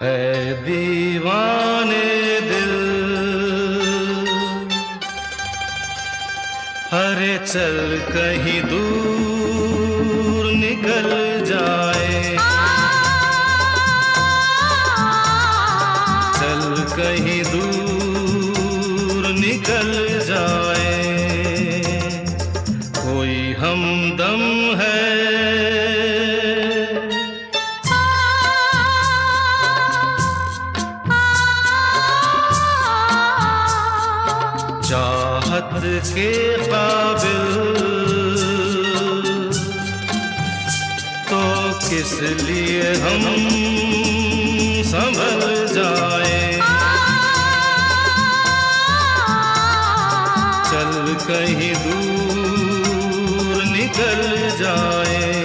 ऐ दीवाने दिल, अरे चल कहीं दूर निकल जाए, चल कहीं दूर निकल जाए, कोई हमदम है चाहत के काबिल, तो किस लिए हम संभल जाए, चल कहीं दूर निकल जाए।